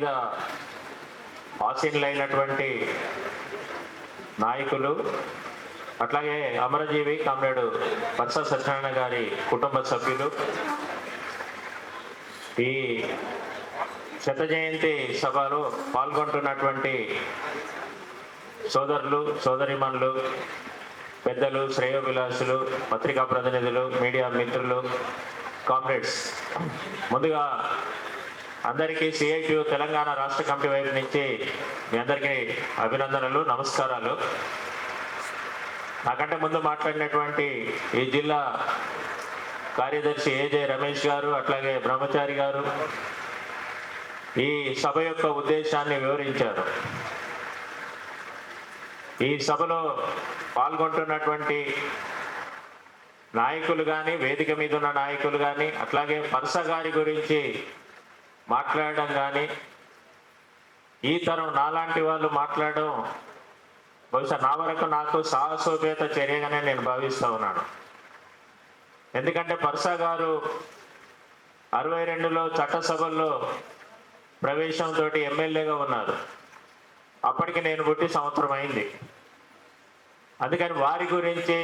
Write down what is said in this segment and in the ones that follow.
మీద ఆసీనులైనటువంటి నాయకులు, అట్లాగే అమరజీవి కామ్రేడు పర్సా సత్యనారాయణ గారి కుటుంబ సభ్యులు, ఈ శత జయంతి సభలో పాల్గొంటున్నటువంటి సోదరులు, సోదరిమణులు, పెద్దలు, శ్రేయోభిలాషులు, పత్రికా ప్రతినిధులు, మీడియా మిత్రులు, కామ్రేడ్స్, ముందుగా అందరికీ సిఐటియు తెలంగాణ రాష్ట్ర కమిటీ వైపు నుంచి మీ అందరికీ అభినందనలు, నమస్కారాలు. నాకంటే ముందు మాట్లాడినటువంటి ఈ జిల్లా కార్యదర్శి ఏజే రమేష్ గారు, అట్లాగే బ్రహ్మచారి గారు ఈ సభ యొక్క ఉద్దేశాన్ని వివరించారు. ఈ సభలో పాల్గొంటున్నటువంటి నాయకులు కానీ, వేదిక మీద ఉన్న నాయకులు కానీ, అట్లాగే పర్సా గారి గురించి మాట్లాడడం కానీ, ఈ తరం నాలాంటి వాళ్ళు మాట్లాడడం బహుశా నా వరకు నాకు సాహసోపేత చర్యగానే నేను భావిస్తూ ఉన్నాను. ఎందుకంటే పర్సా గారు 62లో చట్టసభల్లో ప్రవేశంతో ఎమ్మెల్యేగా ఉన్నారు. అప్పటికి నేను పుట్టి సంవత్సరం అయింది. అందుకని వారి గురించి,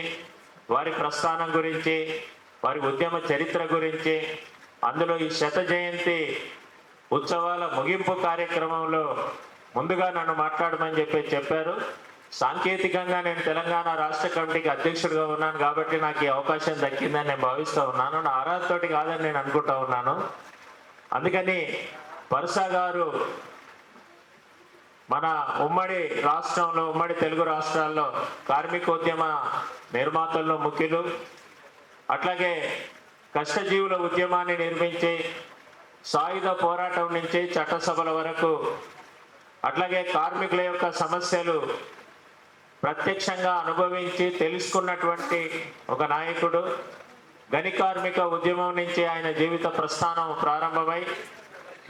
వారి ప్రస్థానం గురించి, వారి ఉద్యమ చరిత్ర గురించి, అందులో ఈ శత జయంతి ఉత్సవాల ముగింపు కార్యక్రమంలో ముందుగా నన్ను మాట్లాడమని చెప్పారు. సాంకేతికంగా నేను తెలంగాణ రాష్ట్ర కమిటీకి అధ్యక్షుడిగా ఉన్నాను కాబట్టి నాకు ఈ అవకాశం దక్కిందని నేను భావిస్తూ ఉన్నాను. నా అర్హతతోటి కాదని నేను అనుకుంటా ఉన్నాను. అందుకని పర్సా గారు మన ఉమ్మడి రాష్ట్రంలో, ఉమ్మడి తెలుగు రాష్ట్రాల్లో కార్మికోద్యమ నిర్మాతల్లో ముఖ్యులు, అట్లాగే కష్టజీవుల ఉద్యమాన్ని నిర్మించి సాయుధ పోరాటం నుంచి చట్టసభల వరకు, అట్లాగే కార్మికుల యొక్క సమస్యలు ప్రత్యక్షంగా అనుభవించి తెలుసుకున్నటువంటి ఒక నాయకుడు. గని కార్మిక ఉద్యమం నుంచి ఆయన జీవిత ప్రస్థానం ప్రారంభమై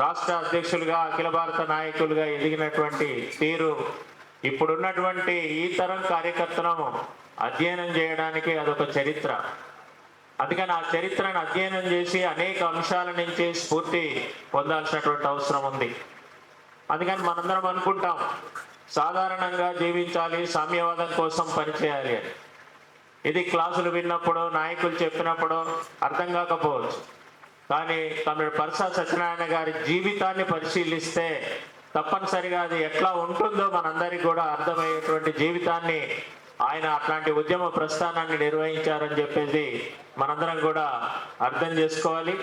రాష్ట్ర అధ్యక్షులుగా, అఖిల భారత నాయకులుగా ఎదిగినటువంటి తీరు ఇప్పుడున్నటువంటి ఈ తరం కార్యకర్తలను అధ్యయనం చేయడానికి అదొక చరిత్ర. అందుకని ఆ చరిత్రను అధ్యయనం చేసి అనేక అంశాల నుంచి స్ఫూర్తి పొందాల్సినటువంటి అవసరం ఉంది. అందుకని మనందరం అనుకుంటాం సాధారణంగా జీవించాలి, సామ్యవాదం కోసం పనిచేయాలి అని. ఇది క్లాసులు విన్నప్పుడు, నాయకులు చెప్పినప్పుడు అర్థం కాకపోవచ్చు. కానీ కామ్రేడ్ పర్సా సత్యనారాయణ గారి జీవితాన్ని పరిశీలిస్తే తప్పనిసరిగా అది ఎట్లా ఉంటుందో మనందరికీ కూడా అర్థమయ్యేటువంటి జీవితాన్ని, ఆయన అట్లాంటి ఉద్యమ ప్రస్థానాన్ని నిర్వహించారని చెప్పేసి మనందరం కూడా అర్థం చేసుకోవాలి.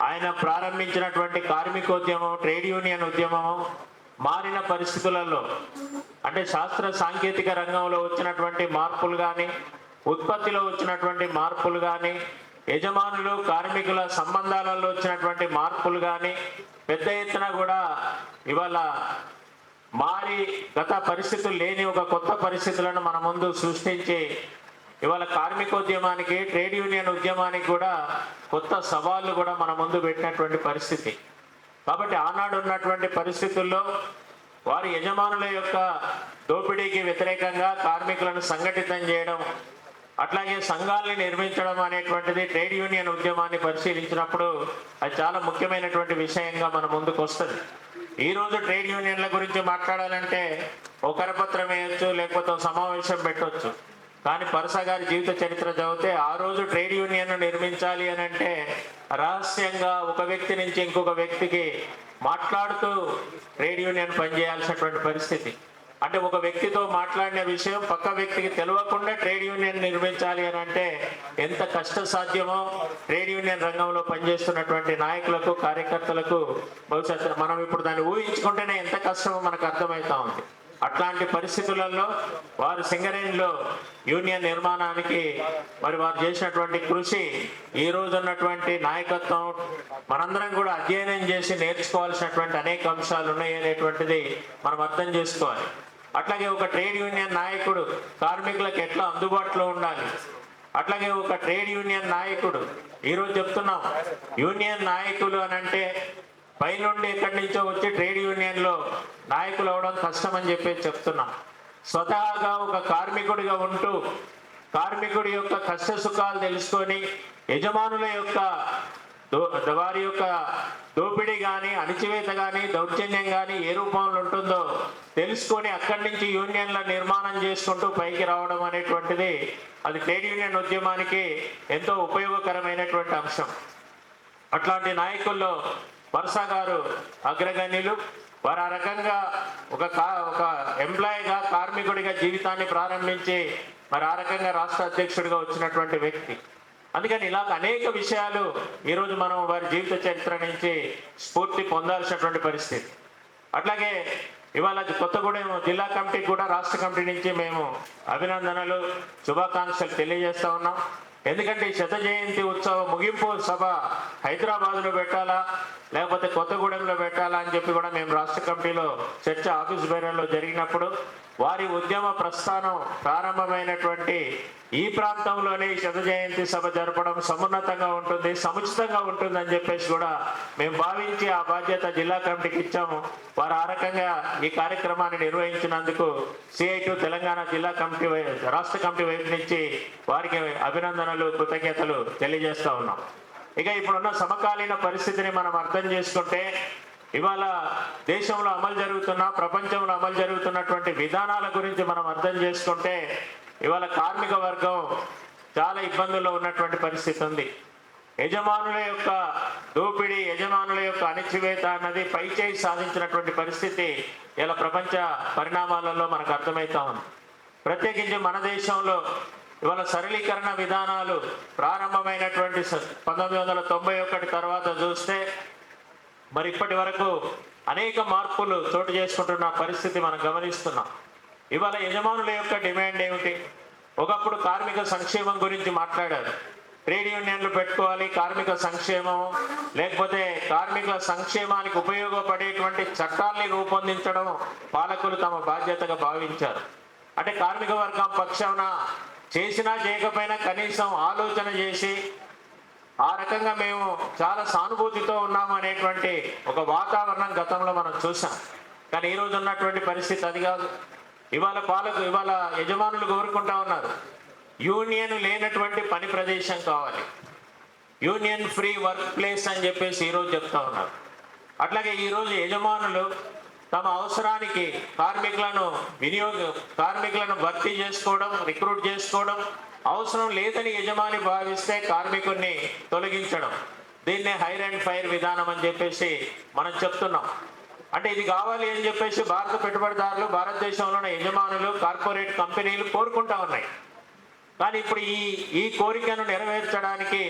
ఆయన ప్రారంభించినటువంటి కార్మికోద్యమం, ట్రేడ్ యూనియన్ ఉద్యమము మారిన పరిస్థితులలో, అంటే శాస్త్ర సాంకేతిక రంగంలో వచ్చినటువంటి మార్పులు కానీ, ఉత్పత్తిలో వచ్చినటువంటి మార్పులు కానీ, యజమానులు కార్మికుల సంబంధాలలో వచ్చినటువంటి మార్పులు కానీ పెద్ద ఎత్తున కూడా ఇవాళ మారి గత పరిస్థితులు లేని ఒక కొత్త పరిస్థితులను మన ముందు సృష్టించి ఇవాళ కార్మికోద్యమానికి, ట్రేడ్ యూనియన్ ఉద్యమానికి కూడా కొత్త సవాళ్ళు కూడా మన ముందు పెట్టినటువంటి పరిస్థితి. కాబట్టి ఆనాడు ఉన్నటువంటి పరిస్థితుల్లో వారి యజమానుల యొక్క దోపిడీకి వ్యతిరేకంగా కార్మికులను సంఘటితం చేయడం, అట్లాగే సంఘాలని నిర్మించడం అనేటువంటిది ట్రేడ్ యూనియన్ ఉద్యమాన్ని పరిశీలించినప్పుడు అది చాలా ముఖ్యమైనటువంటి విషయంగా మన ముందుకు వస్తుంది. ఈరోజు ట్రేడ్ యూనియన్ల గురించి మాట్లాడాలంటే ఒక కరపత్రం వేయొచ్చు, లేకపోతే సమావేశం పెట్టవచ్చు. కానీ పర్సా గారి జీవిత చరిత్ర చదివితే ఆ రోజు ట్రేడ్ యూనియన్ నిర్మించాలి అని అంటే రహస్యంగా ఒక వ్యక్తి నుంచి ఇంకొక వ్యక్తికి మాట్లాడుతూ ట్రేడ్ యూనియన్ పనిచేయాల్సినటువంటి పరిస్థితి. అంటే ఒక వ్యక్తితో మాట్లాడిన విషయం పక్క వ్యక్తికి తెలియకుండా ట్రేడ్ యూనియన్ నిర్మించాలి అని అంటే ఎంత కష్ట సాధ్యమో ట్రేడ్ యూనియన్ రంగంలో పనిచేస్తున్నటువంటి నాయకులకు, కార్యకర్తలకు బహుశా మనం ఇప్పుడు దాన్ని ఊహించుకుంటేనే ఎంత కష్టమో మనకు అర్థమవుతా ఉంది. అట్లాంటి పరిస్థితులలో వారు సింగరేణిలో యూనియన్ నిర్మాణానికి మరి వారు చేసినటువంటి కృషి, ఈ రోజు ఉన్నటువంటి నాయకత్వం మనందరం కూడా అధ్యయనం చేసి నేర్చుకోవాల్సినటువంటి అనేక అంశాలు ఉన్నాయి అనేటువంటిది మనం అర్థం చేసుకోవాలి. అట్లాగే ఒక ట్రేడ్ యూనియన్ నాయకుడు కార్మికులకు ఎట్లా అందుబాటులో ఉండాలి, అట్లాగే ఒక ట్రేడ్ యూనియన్ నాయకుడు ఈరోజు చెప్తున్నాం యూనియన్ నాయకులు అని అంటే పైనుండి ఎక్కడి నుంచో వచ్చి ట్రేడ్ యూనియన్లో నాయకులు అవడం కష్టం అని చెప్పేసి చెప్తున్నాం. స్వతహాగా ఒక కార్మికుడిగా ఉంటూ కార్మికుడి యొక్క కష్ట సుఖాలు తెలుసుకొని యజమానుల యొక్క వారి యొక్క దోపిడీ కానీ, అణిచివేత కానీ, దౌర్జన్యం కానీ ఏ రూపంలో ఉంటుందో తెలుసుకొని అక్కడి నుంచి యూనియన్ల నిర్మాణం చేసుకుంటూ పైకి రావడం అనేటువంటిది అది ట్రేడ్ యూనియన్ ఉద్యమానికి ఎంతో ఉపయోగకరమైనటువంటి అంశం. అట్లాంటి నాయకుల్లో వరుస గారు అగ్రగణ్యులు. వారు ఆ రకంగా ఒక ఎంప్లాయీగా, కార్మికుడిగా జీవితాన్ని ప్రారంభించి మరి ఆ రకంగా రాష్ట్ర అధ్యక్షుడిగా వచ్చినటువంటి వ్యక్తి. అందుకని ఇలాగ అనేక విషయాలు ఈరోజు మనం వారి జీవిత చరిత్ర నుంచి స్ఫూర్తి పొందాల్సినటువంటి పరిస్థితి. అట్లాగే ఇవాళ కొత్తగూడెం జిల్లా కమిటీకి కూడా రాష్ట్ర కమిటీ నుంచి మేము అభినందనలు, శుభాకాంక్షలు తెలియజేస్తా ఉన్నాం. ఎందుకంటే ఈ 100 జయంతి ఉత్సవ ముగింపు సభ హైదరాబాద్లో పెట్టాలా లేకపోతే కొత్తగూడెంలో పెట్టాలా అని చెప్పి కూడా మేము రాష్ట్ర కమిటీలో చర్చ ఆఫీస్ బేరల్లో జరిగినప్పుడు వారి ఉద్యమ ప్రస్థానం ప్రారంభమైనటువంటి ఈ ప్రాంతంలోనే ఈ 100 జయంతి సభ జరపడం సమున్నతంగా ఉంటుంది, సముచితంగా ఉంటుందని చెప్పేసి కూడా మేము భావించి ఆ బాధ్యత జిల్లా కమిటీకి ఇచ్చాము. వారు ఆ రకంగా ఈ కార్యక్రమాన్ని నిర్వహించినందుకు CI2 తెలంగాణ జిల్లా కమిటీ రాష్ట్ర కమిటీ వైపు నుంచి వారికి అభినందనలు, కృతజ్ఞతలు తెలియజేస్తా ఉన్నాం. ఇక ఇప్పుడున్న సమకాలీన పరిస్థితిని మనం అర్థం చేసుకుంటే ఇవాళ దేశంలో అమలు జరుగుతున్న, ప్రపంచంలో అమలు జరుగుతున్నటువంటి విధానాల గురించి మనం అర్థం చేసుకుంటే ఇవాళ కార్మిక వర్గం చాలా ఇబ్బందుల్లో ఉన్నటువంటి పరిస్థితి ఉంది. యజమానుల యొక్క దోపిడీ, యజమానుల యొక్క అణిచివేత అన్నది పైచేయి సాధించినటువంటి పరిస్థితి ఇలా ప్రపంచ పరిణామాలలో మనకు అర్థమవుతా ఉంది. ప్రత్యేకించి మన దేశంలో ఇవాళ సరళీకరణ విధానాలు ప్రారంభమైనటువంటి 1991 తర్వాత చూస్తే మరి ఇప్పటి వరకు అనేక మార్పులు చోటు చేసుకుంటున్న పరిస్థితి మనం గమనిస్తున్నాం. ఇవాళ యజమానుల యొక్క డిమాండ్ ఏమిటి? ఒకప్పుడు కార్మిక సంక్షేమం గురించి మాట్లాడారు. ట్రేడ్ యూనియన్లు పెట్టుకోవాలి, కార్మిక సంక్షేమం, లేకపోతే కార్మిక సంక్షేమానికి ఉపయోగపడేటువంటి చట్టాల్ని రూపొందించడం పాలకులు తమ బాధ్యతగా భావించారు. అంటే కార్మిక వర్గం పక్షాన చేసినా చేయకపోయినా కనీసం ఆలోచన చేసి ఆ రకంగా మేము చాలా సానుభూతితో ఉన్నాము అనేటువంటి ఒక వాతావరణం గతంలో మనం చూసాం. కానీ ఈరోజు ఉన్నటువంటి పరిస్థితి అది కాదు. ఇవాళ యజమానులు కోరుకుంటా ఉన్నారు, యూనియన్ లేనటువంటి పని ప్రదేశం కావాలి, యూనియన్ ఫ్రీ వర్క్ ప్లేస్ అని చెప్పేసి ఈరోజు చెప్తా ఉన్నారు. అట్లాగే ఈరోజు యజమానులు తమ అవసరానికి కార్మికులను భర్తీ చేసుకోవడం, రిక్రూట్ చేసుకోవడం, అవసరం లేదని యజమాని భావిస్తే కార్మికుడిని తొలగించడం, దీన్నే హైర్ అండ్ ఫైర్ విధానం అని చెప్పేసి మనం చెప్తున్నాం. అంటే ఇది కావాలి అని చెప్పేసి భారత పెట్టుబడిదారులు, భారతదేశంలోని యజమానులు, కార్పొరేట్ కంపెనీలు కోరుకుంటా ఉన్నాయి. కానీ ఇప్పుడు ఈ కోరికను నెరవేర్చడానికి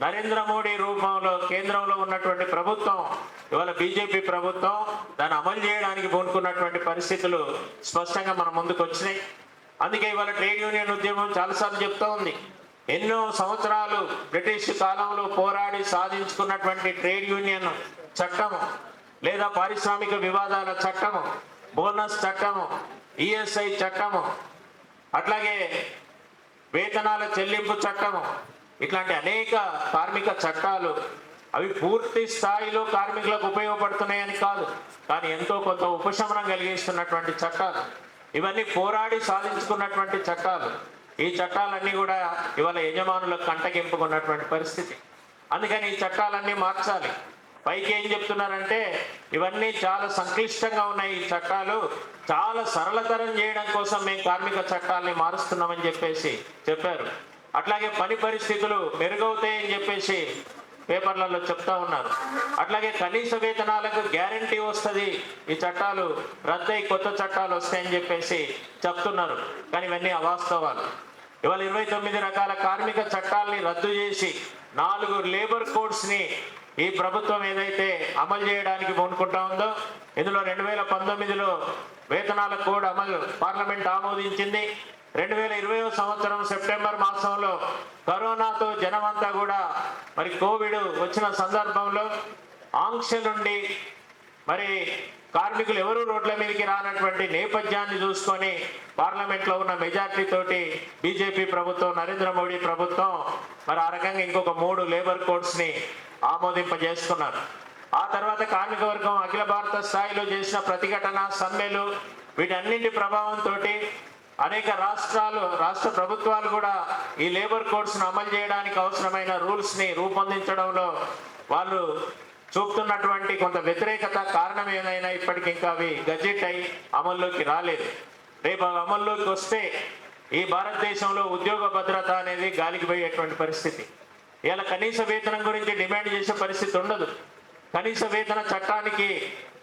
నరేంద్ర మోడీ రూపంలో కేంద్రంలో ఉన్నటువంటి ప్రభుత్వం, ఇవాళ బీజేపీ ప్రభుత్వం దాన్ని అమలు చేయడానికి పూనుకున్నటువంటి పరిస్థితులు స్పష్టంగా మన ముందుకు వచ్చినాయి. అందుకే ఇవాళ ట్రేడ్ యూనియన్ ఉద్యమం చాలాసార్లు చెప్తా ఉంది, ఎన్నో సంవత్సరాలు బ్రిటిష్ కాలంలో పోరాడి సాధించుకున్నటువంటి ట్రేడ్ యూనియన్ చట్టము, లేదా పారిశ్రామిక వివాదాల చట్టము, బోనస్ చట్టము, ఈఎస్ఐ చట్టము, అట్లాగే వేతనాల చెల్లింపు చట్టము, ఇట్లాంటి అనేక కార్మిక చట్టాలు అవి పూర్తి స్థాయిలో కార్మికులకు ఉపయోగపడుతున్నాయని కాదు, కానీ ఎంతో కొంత ఉపశమనం కలిగిస్తున్నటువంటి చట్టాలు. ఇవన్నీ పోరాడి సాధించుకున్నటువంటి చట్టాలు. ఈ చట్టాలన్నీ కూడా ఇవాళ యజమానులకు కంటగింపుకున్నటువంటి పరిస్థితి. అందుకని ఈ చట్టాలన్నీ మార్చాలి. పైకి ఏం చెప్తున్నారంటే ఇవన్నీ చాలా సంక్లిష్టంగా ఉన్నాయి, ఈ చట్టాలు చాలా సరళతరం చేయడం కోసం మేము కార్మిక చట్టాలని మారుస్తున్నామని చెప్పేసి చెప్పారు. అట్లాగే పని పరిస్థితులు మెరుగవుతాయని చెప్పేసి పేపర్లలో చెప్తా ఉన్నారు. అట్లాగే కనీస వేతనాలకు గ్యారంటీ వస్తుంది, ఈ చట్టాలు రద్దయి కొత్త చట్టాలు వస్తాయని చెప్పేసి చెప్తున్నారు. కానీ ఇవన్నీ అవాస్తవాలు. ఇవాళ 29 రకాల కార్మిక చట్టాలని రద్దు చేసి 4 లేబర్ కోడ్స్ని ఈ ప్రభుత్వం ఏదైతే అమలు చేయడానికి పూనుకుంటా ఉందో, ఇందులో 2019లో వేతనాల కోడ్ అమలు పార్లమెంట్ ఆమోదించింది. 2020వ సంవత్సరం సెప్టెంబర్ మాసంలో కరోనాతో జనమంతా కూడా మరి కోవిడ్ వచ్చిన సందర్భంలో ఆంక్షలుండి మరి కార్మికులు ఎవరూ రోడ్ల మీదకి రానటువంటి నేపథ్యాన్ని చూసుకొని పార్లమెంట్లో ఉన్న మెజార్టీ తోటి బీజేపీ ప్రభుత్వం, నరేంద్ర మోడీ ప్రభుత్వం మరి ఆ రకంగా ఇంకొక 3 లేబర్ కోడ్స్ని ఆమోదింపజేసుకున్నారు. ఆ తర్వాత కార్మిక వర్గం అఖిల భారత స్థాయిలో చేసిన ప్రతిఘటన, సమ్మెలు, వీటన్నింటి ప్రభావంతో అనేక రాష్ట్ర ప్రభుత్వాలు కూడా ఈ లేబర్ కోడ్స్ను అమలు చేయడానికి అవసరమైన రూల్స్ని రూపొందించడంలో వాళ్ళు చూపుతున్నటువంటి కొంత వ్యతిరేకత కారణం ఏదైనా ఇప్పటికి ఇంకా అవి గజెట్ అయి అమల్లోకి రాలేదు. రేపు అవి అమల్లోకి వస్తే ఈ భారతదేశంలో ఉద్యోగ భద్రత అనేది గాలికి పోయేటువంటి పరిస్థితి. ఇలా కనీస వేతనం గురించి డిమాండ్ చేసే పరిస్థితి ఉండదు. కనీస వేతన చట్టానికి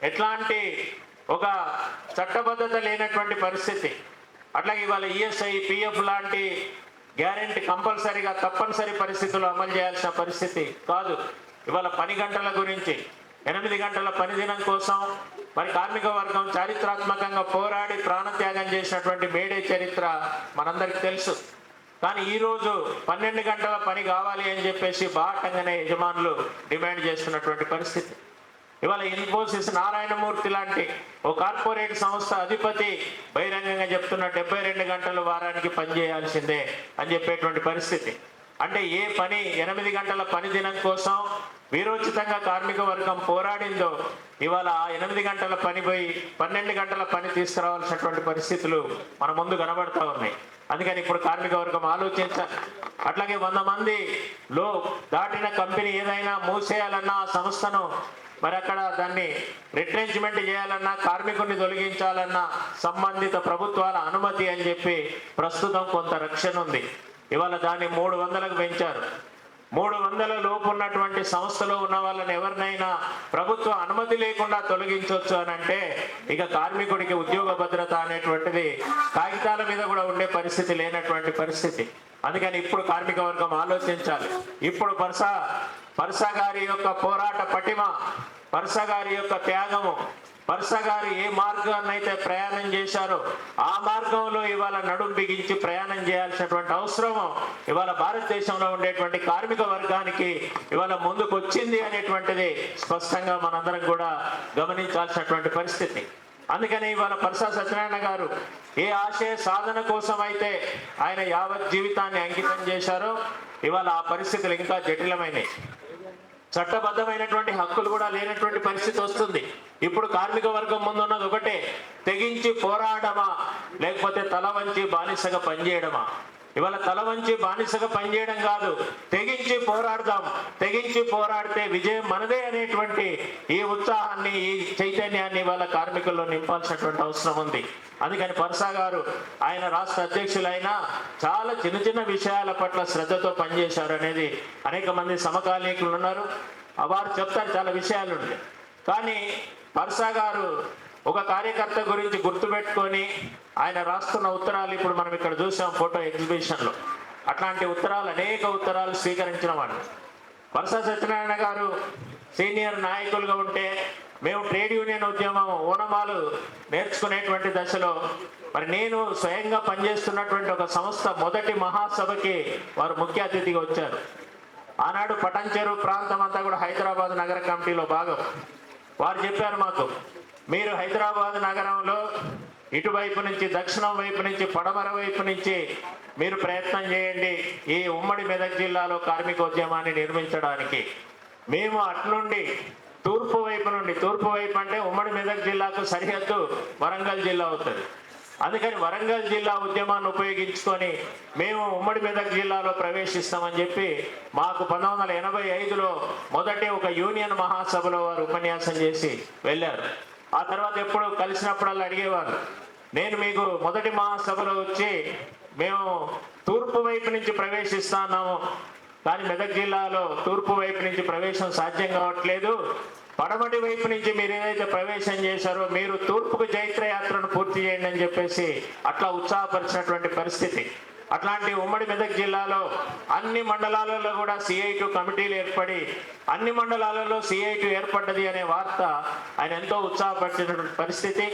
ఎట్లాంటి ఒక చట్టబద్ధత లేనటువంటి పరిస్థితి. అట్లాగే ఇవాళ ఈఎస్ఐ, పిఎఫ్ లాంటి గ్యారెంటీ కంపల్సరీగా తప్పనిసరి పరిస్థితుల్లో అమలు చేయాల్సిన పరిస్థితి కాదు. ఇవాళ పని గంటల గురించి 8 గంటల పని దినం కోసం మరి కార్మిక వర్గం చారిత్రాత్మకంగా పోరాడి ప్రాణత్యాగం చేసినటువంటి మేడే చరిత్ర మనందరికీ తెలుసు. కానీ ఈరోజు 12 గంటల పని కావాలి అని చెప్పేసి బాటంగానే యజమానులు డిమాండ్ చేస్తున్నటువంటి పరిస్థితి. ఇవాళ ఇన్ఫోసిస్ నారాయణమూర్తి లాంటి ఓ కార్పొరేట్ సంస్థ అధిపతి బహిరంగంగా చెప్తున్న 72 గంటలు వారానికి పనిచేయాల్సిందే అని చెప్పేటువంటి పరిస్థితి. అంటే ఏ పని 8 గంటల పని దినం కోసం వీరోచితంగా కార్మిక వర్గం పోరాడిందో ఇవాళ 8 గంటల పని పోయి 12 గంటల పని తీసుకురావాల్సినటువంటి పరిస్థితులు మన ముందు కనబడతా ఉన్నాయి. అందుకని ఇప్పుడు కార్మిక వర్గం ఆలోచించాలి. అట్లాగే 100 మంది దాటిన కంపెనీ ఏదైనా మూసేయాలన్నా ఆ సంస్థను మరి అక్కడ దాన్ని రిట్రెంచ్మెంట్ చేయాలన్నా, కార్మికుడిని తొలగించాలన్నా సంబంధిత ప్రభుత్వాల అనుమతి అని చెప్పి ప్రస్తుతం కొంత రక్షణ ఉంది. ఇవాళ దాన్ని 300కు పెంచారు. 300 లోపు ఉన్నటువంటి సంస్థలో ఉన్న వాళ్ళని ఎవరినైనా ప్రభుత్వ అనుమతి లేకుండా తొలగించవచ్చు అని అంటే ఇక కార్మికుడికి ఉద్యోగ భద్రత అనేటువంటిది కాగితాల మీద కూడా ఉండే పరిస్థితి లేనటువంటి పరిస్థితి. అందుకని ఇప్పుడు కార్మిక వర్గం ఆలోచించాలి. ఇప్పుడు పర్సా గారి యొక్క పోరాట పటిమ, పర్సా గారి యొక్క త్యాగము, పర్సా గారు ఏ మార్గాన్ని అయితే ప్రయాణం చేశారో ఆ మార్గంలో ఇవాళ నడుం బిగించి ప్రయాణం చేయాల్సినటువంటి అవసరం ఇవాళ భారతదేశంలో ఉండేటువంటి కార్మిక వర్గానికి ఇవాళ ముందుకు వచ్చింది అనేటువంటిది స్పష్టంగా మనందరం కూడా గమనించాల్సినటువంటి పరిస్థితి. అందుకని ఇవాళ పర్సా సత్యనారాయణ గారు ఏ ఆశయ సాధన కోసం అయితే ఆయన యావత్ జీవితాన్ని అంకితం చేశారో ఇవాళ ఆ పరిస్థితులు ఇంకా జటిలమైనవి. చట్టబద్ధమైనటువంటి హక్కులు కూడా లేనటువంటి పరిస్థితి వస్తుంది. ఇప్పుడు కార్మిక వర్గం ముందున్నది ఒకటే, తెగించి పోరాడమా లేకపోతే తల వంచి బానిసగా పనిచేయడమా. ఇవాళ తల వంచి బానిసగా పనిచేయడం కాదు, తెగించి పోరాడదాం. తెగించి పోరాడితే విజయం మనదే అనేటువంటి ఈ ఉత్సాహాన్ని, ఈ చైతన్యాన్ని ఇవాళ కార్మికుల్లో నింపాల్సినటువంటి అవసరం ఉంది. అందుకని పర్సా గారు ఆయన రాష్ట్ర అధ్యక్షులైనా చాలా చిన్న చిన్న విషయాల పట్ల శ్రద్ధతో పనిచేశారు అనేది అనేక మంది సమకాలీకులు ఉన్నారు. వారు చెప్తారు చాలా విషయాలు ఉంటాయి. కానీ పర్సా గారు ఒక కార్యకర్త గురించి గుర్తుపెట్టుకొని ఆయన రాస్తున్న ఉత్తరాలు ఇప్పుడు మనం ఇక్కడ చూసాం ఫోటో ఎగ్జిబిషన్లో. అట్లాంటి ఉత్తరాలు అనేక ఉత్తరాలు స్వీకరించిన వాడు. పర్సా సత్యనారాయణ గారు సీనియర్ నాయకులుగా ఉంటే మేము ట్రేడ్ యూనియన్ ఉద్యమం ఓనమాలు నేర్చుకునేటువంటి దశలో మరి నేను స్వయంగా పనిచేస్తున్నటువంటి ఒక సంస్థ మొదటి మహాసభకి వారు ముఖ్య అతిథిగా వచ్చారు. ఆనాడు పటంచెరు ప్రాంతం అంతా కూడా హైదరాబాద్ నగర కమిటీలో భాగం. వారు చెప్పారు మాకు, మీరు హైదరాబాద్ నగరంలో ఇటువైపు నుంచి దక్షిణం వైపు నుంచి పడమర వైపు నుంచి మీరు ప్రయత్నం చేయండి ఈ ఉమ్మడి మెదక్ జిల్లాలో కార్మికోద్యమాన్ని నిర్మించడానికి. మేము అట్నుండి తూర్పు వైపు నుండి, తూర్పు వైపు అంటే ఉమ్మడి మెదక్ జిల్లాకు సరిహద్దు వరంగల్ జిల్లా అవుతుంది. అందుకని వరంగల్ జిల్లా ఉద్యమాన్ని ఉపయోగించుకొని మేము ఉమ్మడి మెదక్ జిల్లాలో ప్రవేశిస్తామని చెప్పి మాకు 1985లో మొదటి ఒక యూనియన్ మహాసభలో వారు ఉపన్యాసం చేసి వెళ్ళారు. ఆ తర్వాత ఎప్పుడు కలిసినప్పుడల్లా అడిగేవారు, నేను మీకు మొదటి మహాసభలో వచ్చి మేము తూర్పు వైపు నుంచి ప్రవేశిస్తున్నాము, కానీ మెదక్ జిల్లాలో తూర్పు వైపు నుంచి ప్రవేశం సాధ్యం కావట్లేదు, పడమటి వైపు నుంచి మీరు ఏదైతే ప్రవేశం చేశారో మీరు తూర్పుకు జైత్రయాత్రను పూర్తి చేయండి అని చెప్పేసి అట్లా ఉత్సాహపరిచినటువంటి పరిస్థితి. అట్లాంటి ఉమ్మడి మెదక్ జిల్లాలో అన్ని మండలాలలో కూడా CI2 కమిటీలు ఏర్పడి అన్ని మండలాలలో CI2 ఏర్పడ్డది అనే వార్త ఆయన ఎంతో ఉత్సాహపరిచినటువంటి పరిస్థితి.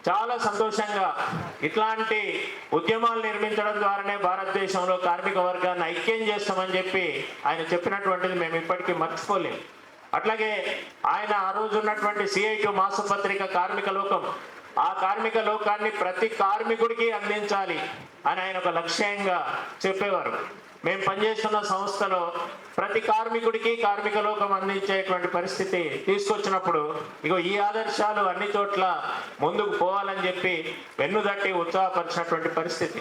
చాలా సంతోషంగా ఇట్లాంటి ఉద్యమాలు నిర్మించడం ద్వారానే భారతదేశంలో కార్మిక వర్గాన్ని ఐక్యం చేస్తామని చెప్పి ఆయన చెప్పినటువంటిది మేము ఇప్పటికీ మర్చిపోలేము. అట్లాగే ఆయన ఆ రోజు ఉన్నటువంటి CI2 మాసపత్రిక కార్మిక లోకం, ఆ కార్మిక లోకాన్ని ప్రతి కార్మికుడికి అందించాలి అని ఆయన ఒక లక్ష్యంగా చెప్పేవారు. మేము పనిచేస్తున్న సంస్థలో ప్రతి కార్మికుడికి కార్మిక లోకం అందించేటువంటి పరిస్థితి తీసుకొచ్చినప్పుడు ఇగో ఈ ఆదర్శాలు అన్ని చోట్ల ముందుకు పోవాలని చెప్పి వెన్నుదట్టి ఉత్సాహపరిచినటువంటి పరిస్థితి.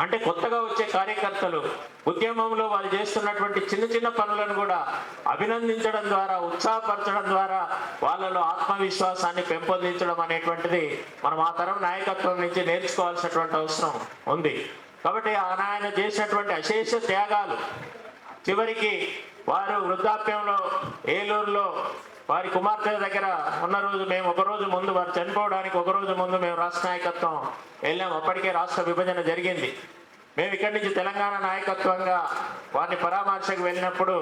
అంటే కొత్తగా వచ్చే కార్యకర్తలు ఉద్యమంలో వాళ్ళు చేస్తున్నటువంటి చిన్న చిన్న పనులను కూడా అభినందించడం ద్వారా, ఉత్సాహపరచడం ద్వారా వాళ్ళలో ఆత్మవిశ్వాసాన్ని పెంపొందించడం అనేటువంటిది మనం ఆ తరం నాయకత్వం నుంచి నేర్చుకోవాల్సినటువంటి అవసరం ఉంది. కాబట్టి ఆయన చేసినటువంటి అశేష త్యాగాలు చివరికి వారు వృద్ధాప్యంలో ఏలూరులో వారి కుమార్తె దగ్గర ఉన్న రోజు మేము ఒకరోజు ముందు, వారు చనిపోవడానికి ఒకరోజు ముందు మేము రాష్ట్ర నాయకత్వం వెళ్ళాము. అప్పటికే రాష్ట్ర విభజన జరిగింది. మేము ఇక్కడి నుంచి తెలంగాణ నాయకత్వంగా వారిని పరామర్శకు వెళ్ళినప్పుడు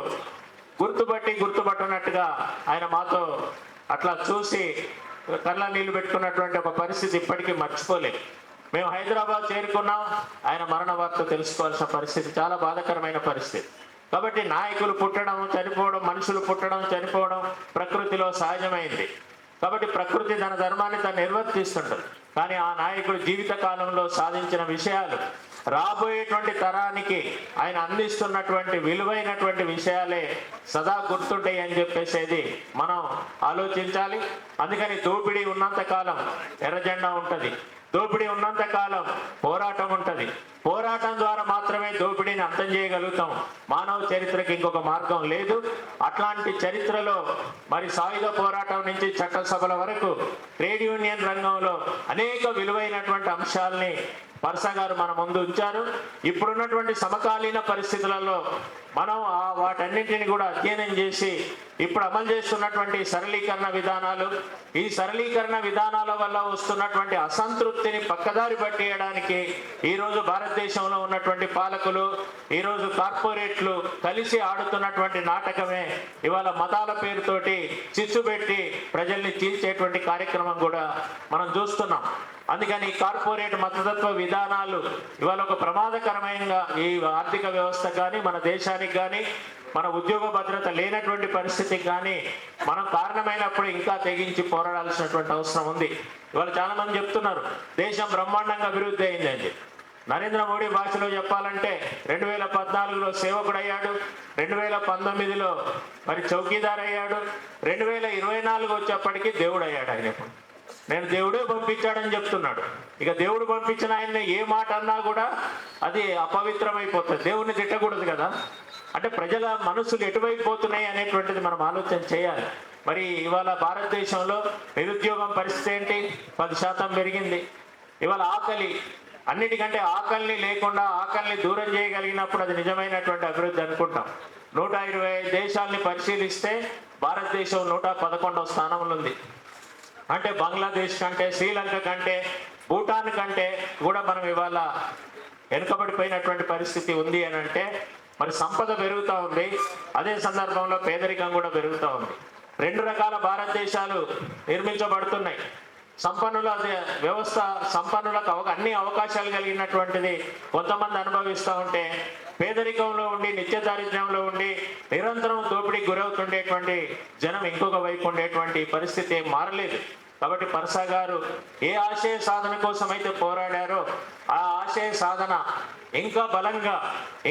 గుర్తుపట్టనట్టుగా ఆయన మాతో అట్లా చూసి కళ్ళ నీళ్లు పెట్టుకున్నటువంటి ఒక పరిస్థితి ఇప్పటికీ మర్చిపోలేదు. మేము హైదరాబాద్ చేరుకున్నాం, ఆయన మరణ వార్త తెలుసుకోవాల్సిన పరిస్థితి, చాలా బాధాకరమైన పరిస్థితి. కాబట్టి నాయకులు పుట్టడం, చనిపోవడం, మనుషులు పుట్టడం, చనిపోవడం ప్రకృతిలో సహజమైంది. కాబట్టి ప్రకృతి తన ధర్మాన్ని తను నిర్వర్తిస్తుంటుంది. కానీ ఆ నాయకుడు జీవిత కాలంలో సాధించిన విషయాలు రాబోయేటువంటి తరానికి ఆయన అందిస్తున్నటువంటి విలువైనటువంటి విషయాలే సదా గుర్తుంటాయి అని చెప్పేసేది మనం ఆలోచించాలి. అందుకని దోపిడీ ఉన్నంత కాలం ఎర్రజెండా ఉంటుంది, దోపిడీ ఉన్నంత కాలం పోరాటం ఉంటుంది. పోరాటం ద్వారా మాత్రమే దోపిడీని అంతం చేయగలుగుతాం. మానవ చరిత్రకి ఇంకొక మార్గం లేదు. అట్లాంటి చరిత్రలో మరి సాయుధ పోరాటం నుంచి చట్టసభల వరకు ట్రేడ్ యూనియన్ రంగంలో అనేక విలువైనటువంటి అంశాలని పర్సా గారు మన ముందు ఉంచారు. ఇప్పుడున్నటువంటి సమకాలీన పరిస్థితులలో మనం వాటన్నింటిని కూడా అధ్యయనం చేసి ఇప్పుడు అమలు చేస్తున్నటువంటి సరళీకరణ విధానాలు, ఈ సరళీకరణ విధానాల వల్ల వస్తున్నటువంటి అసంతృప్తిని పక్కదారి పట్టేయడానికి ఈరోజు భారతదేశంలో ఉన్నటువంటి పాలకులు, ఈరోజు కార్పొరేట్లు కలిసి ఆడుతున్నటువంటి నాటకమే ఇవాళ మతాల పేరుతోటి చిచ్చు పెట్టి ప్రజల్ని చీల్చేటువంటి కార్యక్రమం కూడా మనం చూస్తున్నాం. అందుకని కార్పొరేట్ మతతత్వ విధానాలు ఇవాళ ఒక ప్రమాదకరమైన ఈ ఆర్థిక వ్యవస్థ కానీ, మన దేశానికి కానీ, మన ఉద్యోగ భద్రత లేనటువంటి పరిస్థితికి కానీ మనం కారణమైనప్పుడు ఇంకా తెగించి పోరాడాల్సినటువంటి అవసరం ఉంది. ఇవాళ చాలా మంది చెప్తున్నారు దేశం బ్రహ్మాండంగా అభివృద్ధి అయిందండి. నరేంద్ర మోడీ భాషలో చెప్పాలంటే 2014లో సేవకుడు అయ్యాడు, 2019లో మరి చౌకీదార్ అయ్యాడు, 2024 వచ్చేప్పటికీ దేవుడు అయ్యాడు. ఆయన నేను దేవుడే పంపించాడని చెప్తున్నాడు. ఇక దేవుడు పంపించిన ఆయన ఏ మాట అన్నా కూడా అది అపవిత్రమైపోతుంది. దేవుణ్ణి తిట్టకూడదు కదా. అంటే ప్రజల మనసులు ఎటువైపు పోతున్నాయి అనేటువంటిది మనం ఆలోచన చేయాలి. మరి ఇవాళ భారతదేశంలో నిరుద్యోగం పరిస్థితి ఏంటి? 10% పెరిగింది. ఇవాళ ఆకలి, అన్నిటికంటే ఆకలిని లేకుండా ఆకలిని దూరం చేయగలిగినప్పుడు అది నిజమైనటువంటి అభివృద్ధి అనుకుంటాం. 125 దేశాలని పరిశీలిస్తే భారతదేశం 111వ స్థానంలో ఉంది. అంటే బంగ్లాదేశ్ కంటే, శ్రీలంక కంటే, భూటాన్ కంటే కూడా మనం ఇవాళ వెనుకబడిపోయినటువంటి పరిస్థితి ఉంది అని అంటే మరి సంపద పెరుగుతూ ఉంది, అదే సందర్భంలో పేదరికం కూడా పెరుగుతూ ఉంది. 2 రకాల భారతదేశాలు నిర్మించబడుతున్నాయి. సంపన్నుల వ్యవస్థ, సంపన్నులకు అన్ని అవకాశాలు కలిగినటువంటిది కొంతమంది అనుభవిస్తూ ఉంటే, పేదరికంలో ఉండి నిత్య దారిద్ర్యంలో ఉండి నిరంతరం దోపిడీకి గురవుతుండేటువంటి జనం ఇంకొక వైపు ఉండేటువంటి పరిస్థితి మారలేదు. కాబట్టి పర్సా గారు ఏ ఆశయ సాధన కోసం అయితే పోరాడారో ఆ ఆశయ సాధన ఇంకా బలంగా,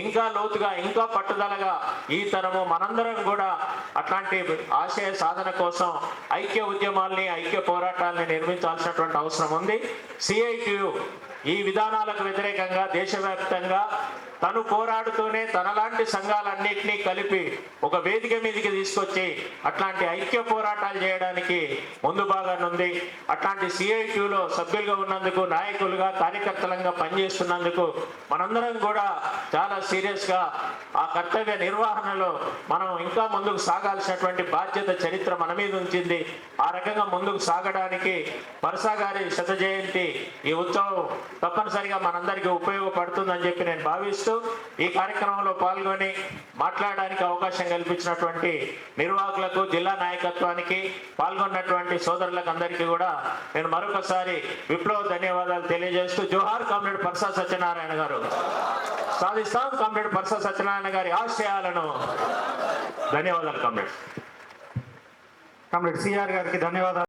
ఇంకా లోతుగా, ఇంకా పట్టుదలగా ఈ తరము మనందరం కూడా అట్లాంటి ఆశయ సాధన కోసం ఐక్య ఉద్యమాల్ని, ఐక్య పోరాటాలని నిర్మించాల్సినటువంటి అవసరం ఉంది. సిఐటియు ఈ విధానాలకు వ్యతిరేకంగా దేశవ్యాప్తంగా తను పోరాడుతూనే తనలాంటి సంఘాలన్నింటినీ కలిపి ఒక వేదిక మీదకి తీసుకొచ్చి అట్లాంటి ఐక్య పోరాటాలు చేయడానికి ముందు భాగానుంది. అట్లాంటి సిఐటియులో సభ్యులుగా ఉన్నందుకు, నాయకులుగా, కార్యకర్తలుగా పనిచేస్తున్నందుకు మనందరం కూడా చాలా సీరియస్గా ఆ కర్తవ్య నిర్వహణలో మనం ఇంకా ముందుకు సాగాల్సినటువంటి బాధ్యత చరిత్ర మన మీద ఉంచింది. ఆ రకంగా ముందుకు సాగడానికి పర్సా గారి శత జయంతి ఈ ఉత్సవం తప్పనిసరిగా మనందరికీ ఉపయోగపడుతుందని చెప్పి నేను భావిస్తూ ఈ కార్యక్రమంలో పాల్గొని మాట్లాడడానికి అవకాశం కల్పించినటువంటి నిర్వాహకులకు, జిల్లా నాయకత్వానికి, పాల్గొన్నటువంటి సోదరులకు అందరికీ కూడా నేను మరొకసారి విప్లవ ధన్యవాదాలు తెలియజేస్తూ, జోహార్ కామ్రేడ్ పర్సా సత్యనారాయణ గారు, సాధిస్తాం కామ్రేడ్ పర్సా సత్యనారాయణ గారి ఆశయాలను. ధన్యవాదాలు కామ్రేడ్. కామ్రేడ్ సిఆర్ గారికి ధన్యవాదాలు.